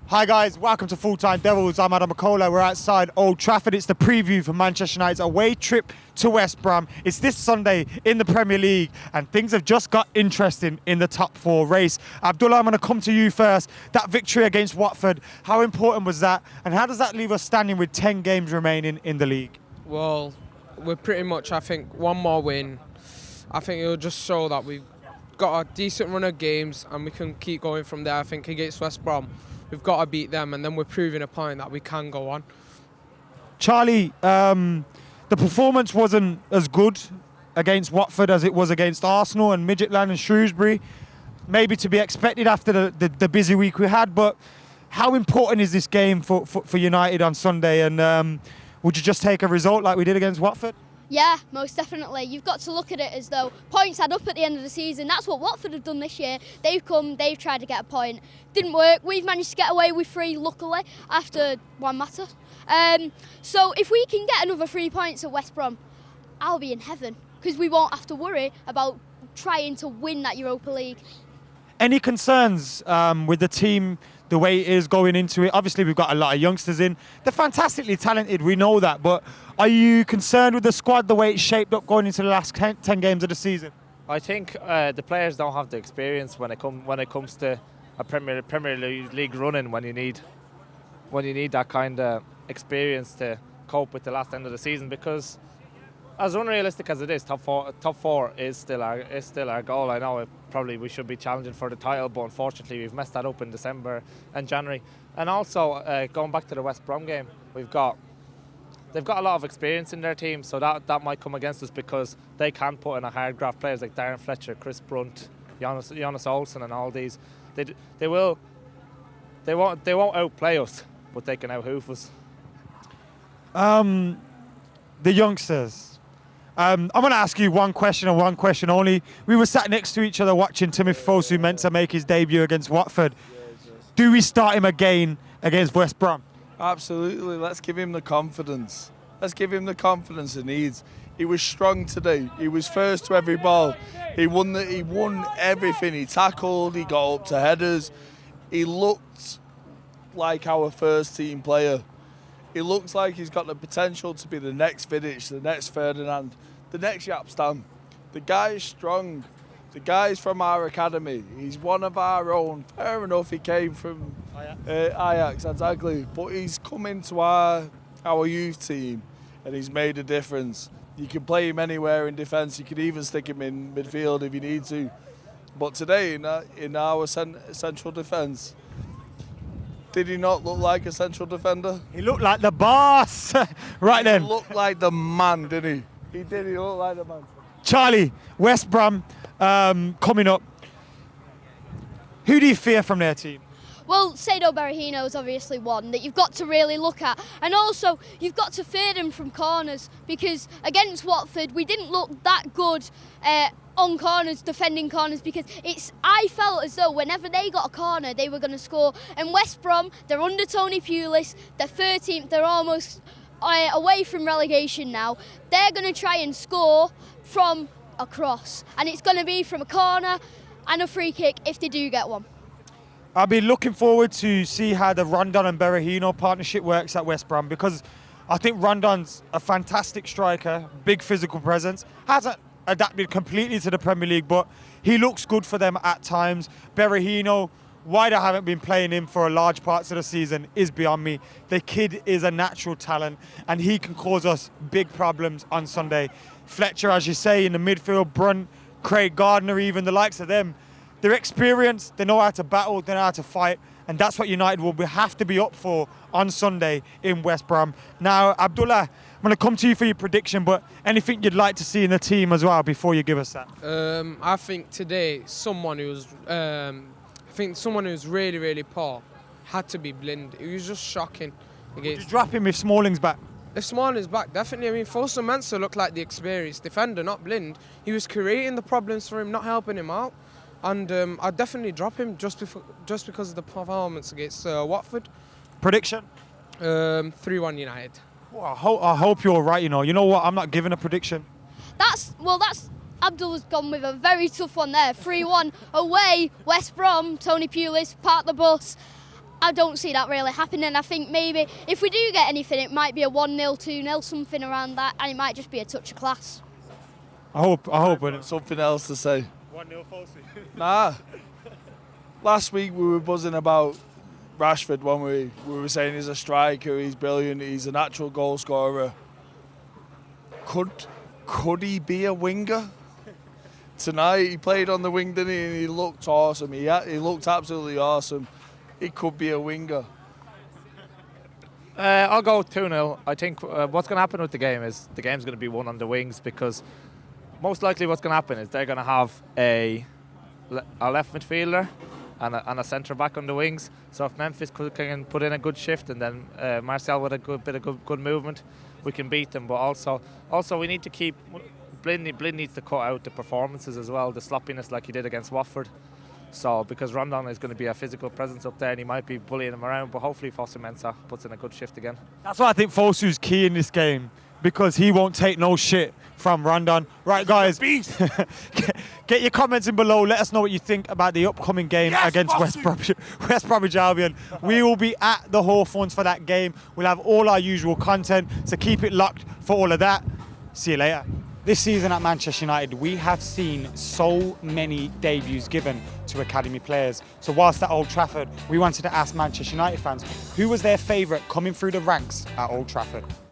Hi guys, welcome to Full Time Devils. I'm Adam McCullough. We're outside Old Trafford. It's the preview for Manchester United's away trip to West Brom. It's this Sunday in the Premier League and things have just got interesting in the top four race. Abdullah, I'm going to come to you first. That victory against Watford, how important was that and how does that leave us standing with 10 games remaining in the league? Well, we're pretty much, I think, one more win. I think it'll just show that we've got a decent run of games and we can keep going from there. I think against West Brom, we've got to beat them, and then we're proving a point that we can go on. Charlie, the performance wasn't as good against Watford as it was against Arsenal and Midtjylland and Shrewsbury. Maybe to be expected after the busy week we had, but how important is this game for United on Sunday? And would you just take a result like we did against Watford? Yeah, most definitely. You've got to look at it as though points add up at the end of the season. That's what Watford have done this year. They've tried to get a point. Didn't work. We've managed to get away with 3, luckily, after one matter. So if we can get another 3 points at West Brom, I'll be in heaven, because we won't have to worry about trying to win that Europa League. Any concerns with the team, the way it is going into it? Obviously, we've got a lot of youngsters in. They're fantastically talented, we know that, but are you concerned with the squad, the way it's shaped up going into the last 10 games of the season? I think the players don't have the experience when it comes to a Premier League running. When you need that kind of experience to cope with the last end of the season, because as unrealistic as it is, top four is still our goal. I know we should be challenging for the title, but unfortunately we've messed that up in December and January. And also going back to the West Brom game, they've got a lot of experience in their team, so that might come against us because they can put in a hard graft. Players like Darren Fletcher, Chris Brunt, Jonas Olsen, and all these. They won't outplay us, but they can out-hoof us. The youngsters. I'm going to ask you one question and one question only. We were sat next to each other watching Timothy Fosu-Mensah make his debut against Watford. Do we start him again against West Brom? Absolutely. Let's give him the confidence. Let's give him the confidence he needs. He was strong today. He was first to every ball. He won everything. He tackled. He got up to headers. He looked like our first team player. He looks like he's got the potential to be the next Vidic, the next Ferdinand, the next Jaap Stam. The guy is strong. The guy's from our academy. He's one of our own. Fair enough, he came from Ajax, exactly. But he's come into our youth team and he's made a difference. You can play him anywhere in defence. You can even stick him in midfield if you need to. But today, in our central defence, did he not look like a central defender? He looked like the boss right then. He looked like the man, didn't he? He did. He looked like the man. Charlie, West Brom coming up. Who do you fear from their team? Well, Saido Berahino is obviously one that you've got to really look at. And also, you've got to fear them from corners, because against Watford, we didn't look that good on corners, defending corners, because I felt as though whenever they got a corner, they were going to score. And West Brom, they're under Tony Pulis, they're 13th, they're almost away from relegation now. They're going to try and score from a cross, and it's going to be from a corner and a free kick if they do get one. I'll be looking forward to see how the Rondon and Berahino partnership works at West Brom, because I think Rondon's a fantastic striker, big physical presence, hasn't adapted completely to the Premier League, but he looks good for them at times. Berahino, why they haven't been playing him for large parts of the season is beyond me. The kid is a natural talent and he can cause us big problems on Sunday. Fletcher, as you say, in the midfield, Brunt, Craig Gardner, even the likes of them, they're experienced, they know how to battle, they know how to fight, and that's what United will have to be up for on Sunday in West Brom. Now, Abdullah, I'm going to come to you for your prediction, but anything you'd like to see in the team as well before you give us that? I think today someone who's really, really poor had to be Blind. It was just shocking. Would you drop him if Smalling's back? If Smalling's back, definitely. I mean, Fosu-Mensah looked like the experienced defender, not Blind. He was creating the problems for him, not helping him out. And I'd definitely drop him just because of the performance against Watford. Prediction? 3-1 United. Well, I hope you're right, you know. You know what? I'm not giving a prediction. That's Abdullah's gone with a very tough one there. 3-1 away, West Brom, Tony Pulis, park the bus. I don't see that really happening. I think maybe if we do get anything, it might be a 1-0, 2-0, something around that, and it might just be a touch of class. I hope. But Something else to say. 1-0 Fosu. Nah. Last week we were buzzing about Rashford when we were saying he's a striker, he's brilliant, he's a natural goal scorer. Could he be a winger? Tonight he played on the wing, didn't he? And he looked awesome. He looked absolutely awesome. He could be a winger. I'll go 2-0. I think what's going to happen with the game is the game's going to be won on the wings, because most likely what's going to happen is they're going to have a left midfielder and a centre back on the wings. So if Memphis can put in a good shift, and then Martial with a good movement, we can beat them. But also we need to keep Blin needs to cut out the performances as well, the sloppiness like he did against Watford. So because Rondon is going to be a physical presence up there, and he might be bullying him around, but hopefully Fosu-Mensah puts in a good shift again. That's why I think Fosu's key in this game, because he won't take no shit from Rondon. Right, guys, get your comments in below. Let us know what you think about the upcoming game against West Bromwich Albion. We will be at the Hawthorns for that game. We'll have all our usual content, so keep it locked for all of that. See you later. This season at Manchester United, we have seen so many debuts given to academy players. So whilst at Old Trafford, we wanted to ask Manchester United fans who was their favourite coming through the ranks at Old Trafford.